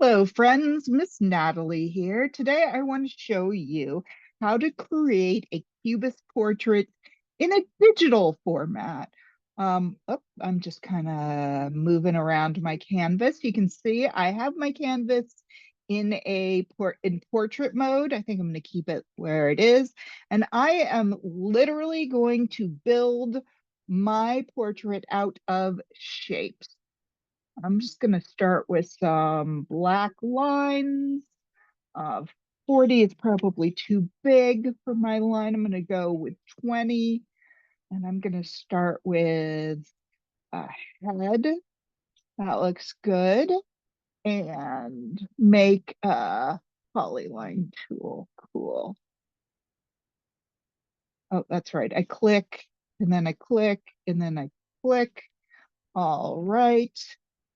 Hello, friends. Miss Natalie here. Today, I want to show you how to create a cubist portrait in a digital format. I'm just kind of moving around my canvas. You can see I have my canvas in portrait mode. I think I'm going to keep it where it is. And I am literally going to build my portrait out of shapes. I'm just going to start with some black lines. Uh, 40 is probably too big for my line. I'm going to go with 20. And I'm going to start with a head. That looks good. And make a polyline tool. Cool. Oh, that's right. I click, and then I click, and then I click. All right.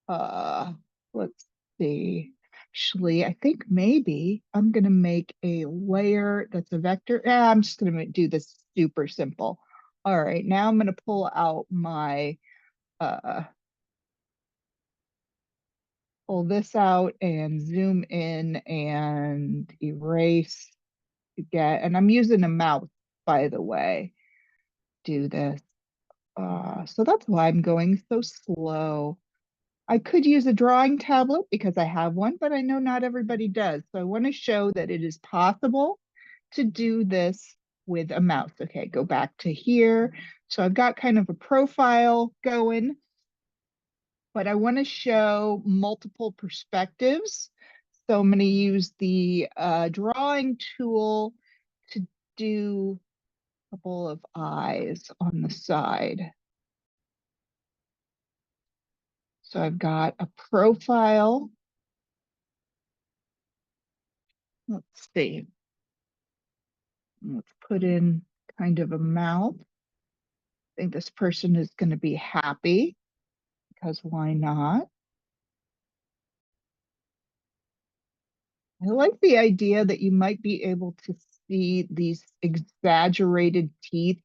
Uh, let's see. Actually, I think maybe I'm gonna make a layer that's a vector. Yeah, I'm just gonna do this super simple. All right, now I'm gonna pull out my uh pull this out and zoom in and erase again. And I'm using a mouse, by the way, do this. So that's why I'm going so slow. I could use a drawing tablet because I have one, but I know not everybody does. So I want to show that it is possible to do this with a mouse. Okay, go back to here. So I've got kind of a profile going, but I want to show multiple perspectives. So I'm going to use the drawing tool to do a couple of eyes on the side. So I've got a profile. Let's see. Let's put in kind of a mouth. I think this person is going to be happy because why not? I like the idea that you might be able to see these exaggerated teeth.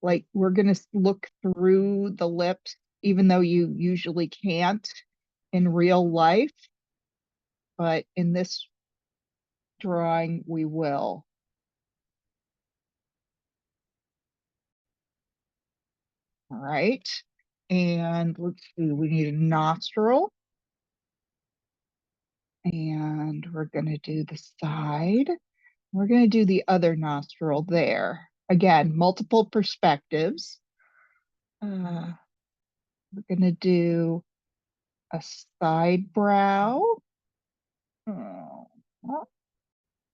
Like we're going to look through the lips, even though you usually can't in real life. But in this drawing, we will. All right. And let's see, we need a nostril. And we're going to do the side. We're going to do the other nostril there. Again, multiple perspectives. We're going to do a side brow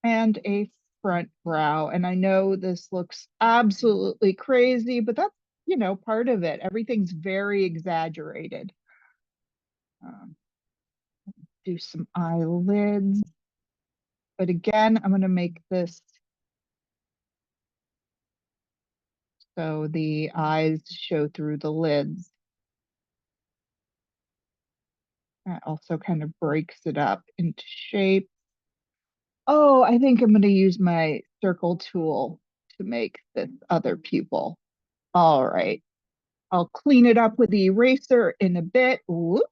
and a front brow. And I know this looks absolutely crazy, but that's, part of it. Everything's very exaggerated. Um, do some eyelids. But again, I'm going to make this so the eyes show through the lids. That also kind of breaks it up into shape. Oh, I think I'm going to use my circle tool to make this other pupil. All right. I'll clean it up with the eraser in a bit. Whoop.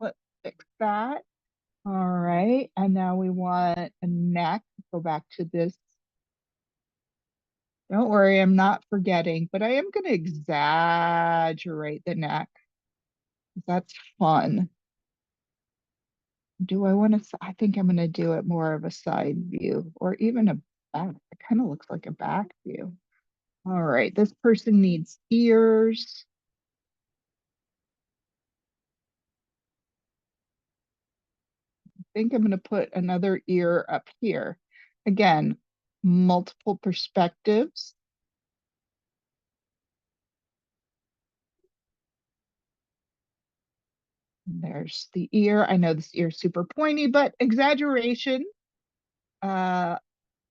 Let's fix that. All right. And now we want a neck. Go back to this. Don't worry, I'm not forgetting, but I am going to exaggerate the neck. That's fun. Do I want to? I think I'm going to do it more of a side view or even a back. It kind of looks like a back view. All right, this person needs ears. I think I'm going to put another ear up here. Again, multiple perspectives. There's the ear. I know this ear is super pointy, but exaggeration, uh,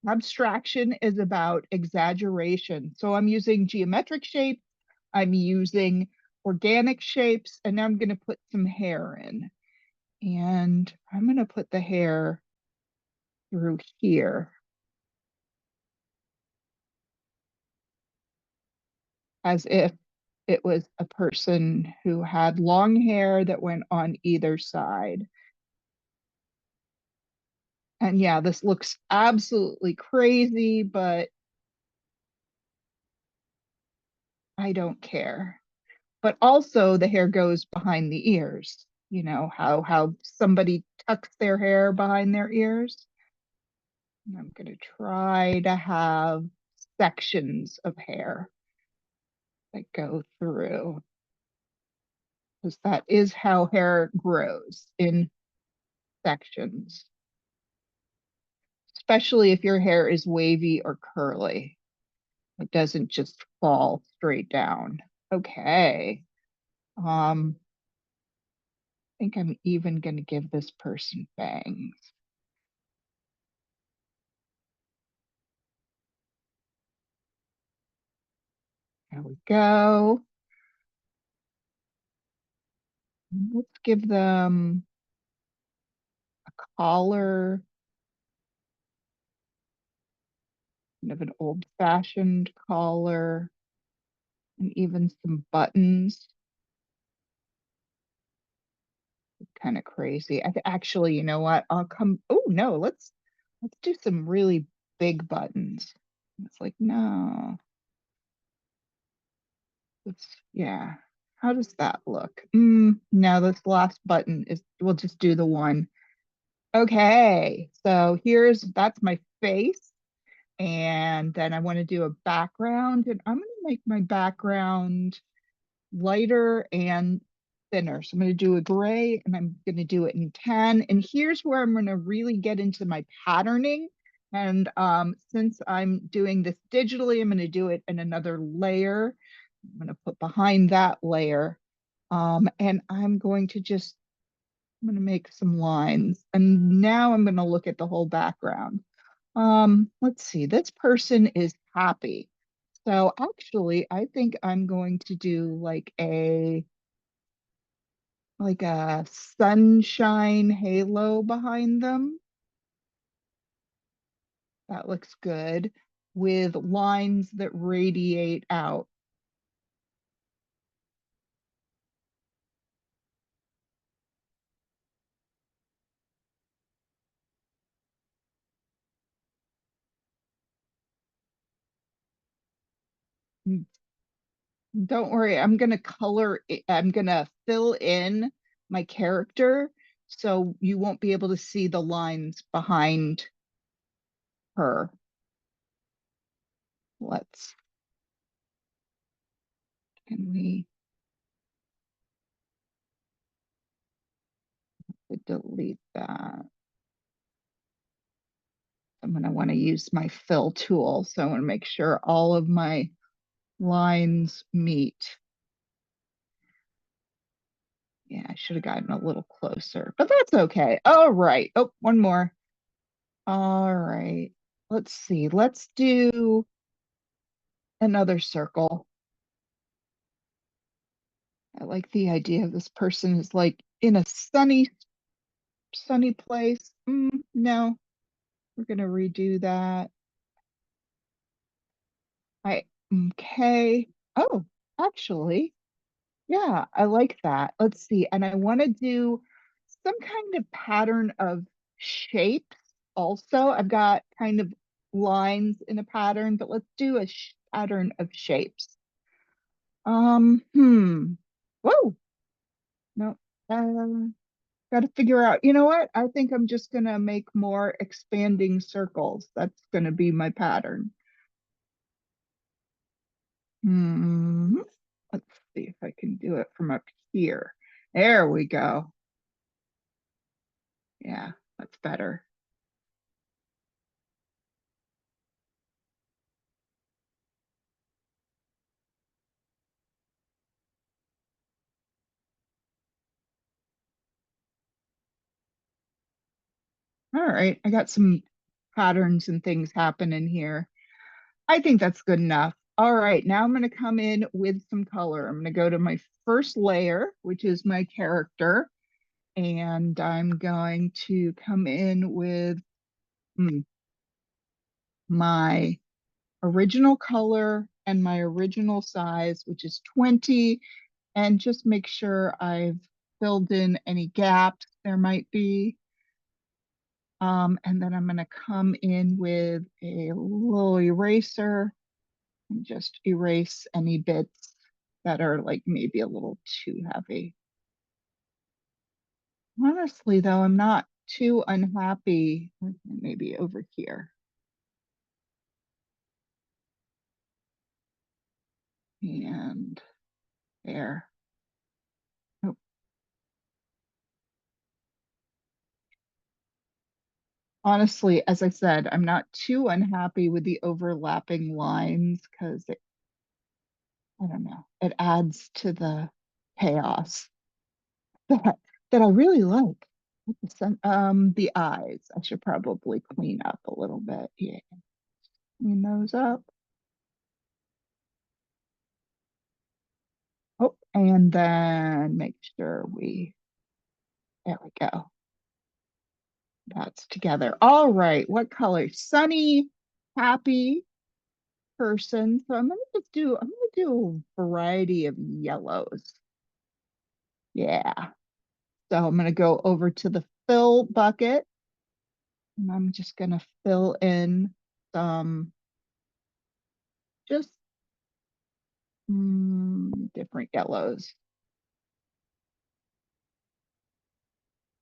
abstraction is about exaggeration. So I'm using geometric shapes. I'm using organic shapes, and now I'm going to put some hair in. And I'm going to put the hair through here as if it was a person who had long hair that went on either side. And yeah, this looks absolutely crazy, but I don't care. But also the hair goes behind the ears. You know how somebody tucks their hair behind their ears. And I'm going to try to have sections of hair that go through, because that is how hair grows, in sections, especially if your hair is wavy or curly. It doesn't just fall straight down. Okay. I think I'm even going to give this person bangs. There we go. Let's give them a collar, kind of an old-fashioned collar, and even some buttons. Kind of crazy. Actually, you know what? I'll come. Oh no, let's do some really big buttons. It's like, no, let's, yeah. How does that look? No, this last button is, we'll just do the one. Okay, so that's my face. And then I want to do a background, and I'm going to make my background lighter and thinner. So I'm going to do a gray, and I'm going to do it in 10. And here's where I'm going to really get into my patterning. And since I'm doing this digitally, I'm going to do it in another layer. I'm going to put behind that layer. And I'm going to make some lines. And now I'm going to look at the whole background. Let's see, this person is happy. So actually, I think I'm going to do like a sunshine halo behind them. That looks good, with lines that radiate out. Mm, don't worry, I'm gonna fill in my character so you won't be able to see the lines behind her. Let's, can we delete that? I'm going to want to use my fill tool. So I want to make sure all of my lines meet. Yeah, I should have gotten a little closer, but that's okay. All right. Oh, one more. All right. Let's see. Let's do another circle. I like the idea of this person is like in a sunny place. No, we're going to redo that. Okay. Oh, actually, yeah, I like that. Let's see. And I want to do some kind of pattern of shapes also. I've got kind of lines in a pattern, but let's do a pattern of shapes. Whoa, no, got to figure out. You know what? I think I'm just gonna make more expanding circles. That's gonna be my pattern. Hmm. Let's see if I can do it from up here. There we go. Yeah, that's better. All right, I got some patterns and things happening here. I think that's good enough. All right, now I'm going to come in with some color. I'm going to go to my first layer, which is my character, and I'm going to come in with my original color and my original size, which is 20, and just make sure I've filled in any gaps there might be. And then I'm going to come in with a little eraser and just erase any bits that are like maybe a little too heavy. Honestly, though, I'm not too unhappy. Maybe over here. And there. Oh, honestly, as I said, I'm not too unhappy with the overlapping lines because I don't know, it adds to the chaos that that I really like. The eyes. I should probably clean up a little bit. Yeah, clean those up. Oh, and then make sure there we go. That's together. All right. What color? Sunny, happy person. So I'm gonna do a variety of yellows. Yeah. So I'm gonna go over to the fill bucket and I'm just gonna fill in some just different yellows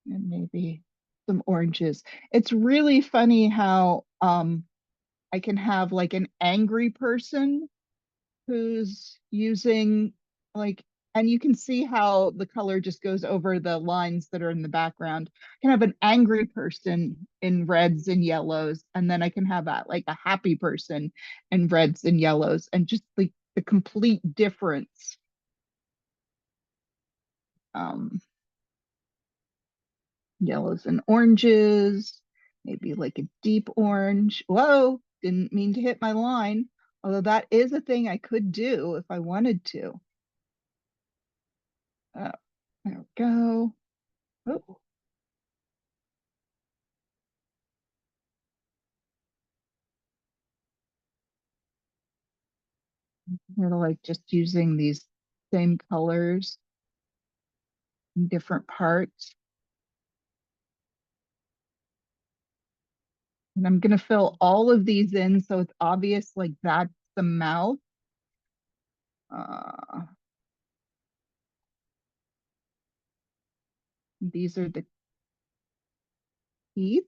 and maybe some oranges. It's really funny how I can have like an angry person who's using like, and you can see how the color just goes over the lines that are in the background. I can have an angry person in reds and yellows, and then I can have like a happy person in reds and yellows, and just like the complete difference. Um, Yellows and oranges, maybe like a deep orange. Whoa, didn't mean to hit my line. Although that is a thing I could do if I wanted to. Oh, there we go. Oh, they're like just using these same colors in different parts. And I'm gonna fill all of these in so it's obvious like that's the mouth. Uh, these are the teeth.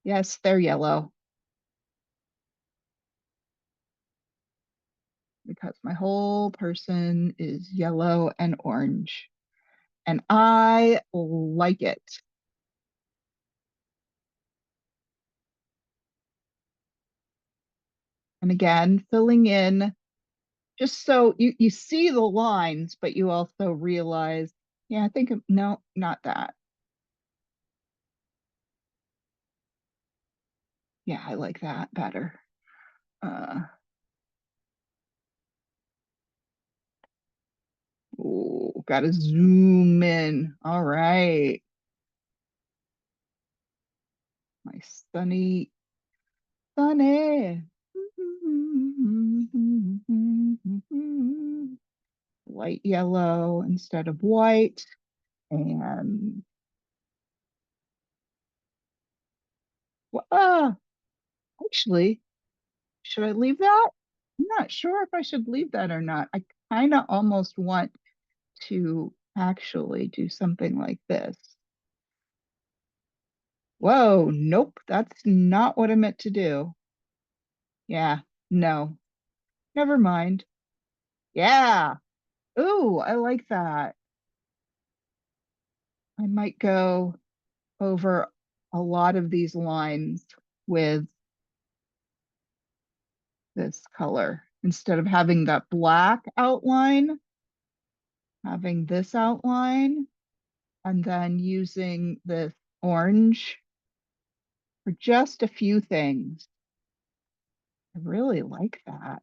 Yes, they're yellow because my whole person is yellow and orange. And I like it. And again, filling in just so you see the lines, but you also realize, yeah, I think no, not that. Yeah, I like that better. Uh, oh, gotta zoom in. All right, my sunny. Light yellow instead of white. And ah, actually, should I leave that? I'm not sure if I should leave that or not. I kind of almost want to actually do something like this. Whoa, nope, that's not what I meant to do. Yeah, no, never mind. Yeah. Ooh, I like that. I might go over a lot of these lines with this color instead of having that black outline, having this outline, and then using this orange for just a few things. I really like that.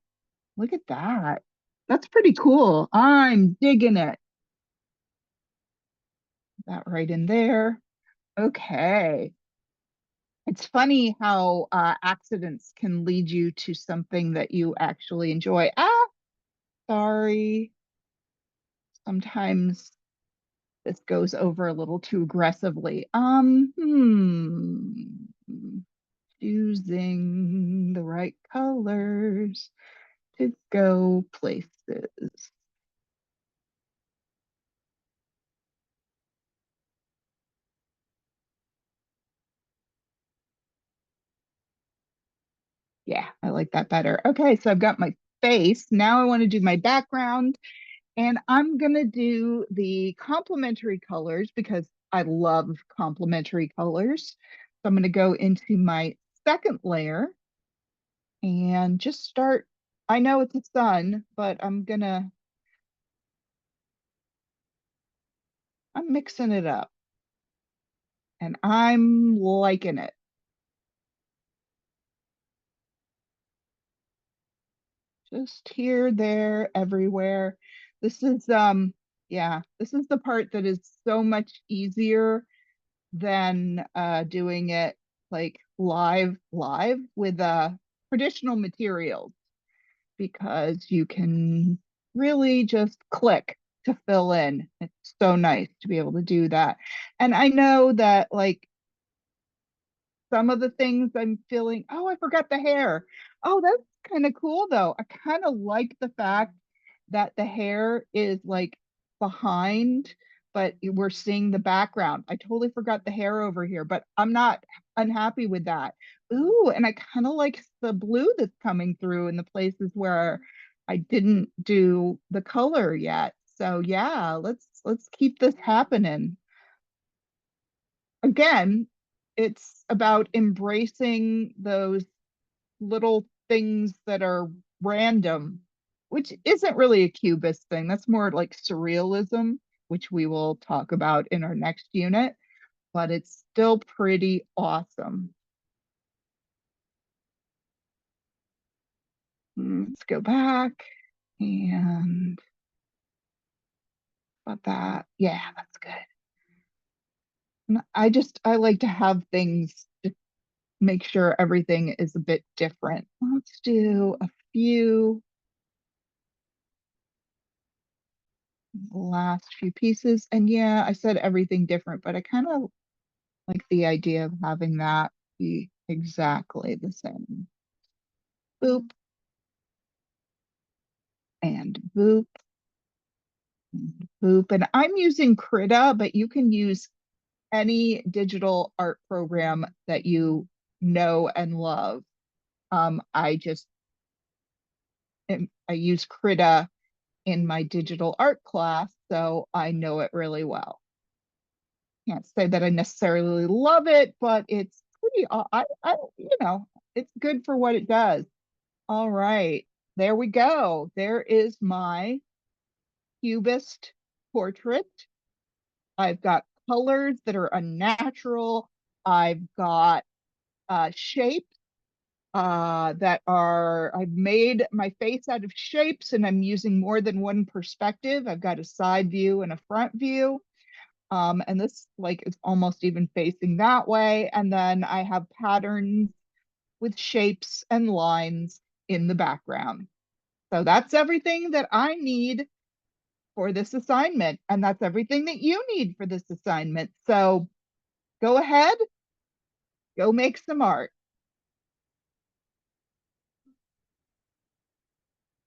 Look at that. That's pretty cool. I'm digging it. That right in there. Okay. It's funny how accidents can lead you to something that you actually enjoy. Ah, sorry. Sometimes This goes over a little too aggressively. Choosing the right colors to go places. Yeah, I like that better. Okay, so I've got my face. Now I want to do my background, and I'm gonna do the complementary colors because I love complementary colors. So I'm gonna go into my second layer and just start. I know it's a sun, but I'm mixing it up and I'm liking it. Just here, there, everywhere. This is yeah, this is the part that is so much easier than doing it like live with traditional materials because you can really just click to fill in. It's so nice to be able to do that. And I know that like some of the things I'm feeling, oh, I forgot the hair. Oh, that's kind of cool though. I kind of like the fact that the hair is like behind, but we're seeing the background. I totally forgot the hair over here, but I'm not unhappy with that. Ooh, and I kind of like the blue that's coming through in the places where I didn't do the color yet. So yeah, let's keep this happening. Again, it's about embracing those little things that are random, which isn't really a cubist thing. That's more like surrealism, which we will talk about in our next unit, but it's still pretty awesome. Let's go back and about that. Yeah, that's good. I like to have things to make sure everything is a bit different. Let's do a few last few pieces. And yeah, I said everything different, but I kind of like the idea of having that be exactly the same. Boop and boop and boop. And I'm using Krita, but you can use any digital art program that you know and love. I use Krita in my digital art class, so I know it really well. Can't say that I necessarily love it, but it's pretty, it's good for what it does. All right, there we go. There is my cubist portrait. I've got colors that are unnatural. I've got shapes I've made my face out of shapes and I'm using more than one perspective. I've got a side view and a front view. And this like is almost even facing that way. And then I have patterns with shapes and lines in the background. So that's everything that I need for this assignment. And that's everything that you need for this assignment. So go ahead, go make some art.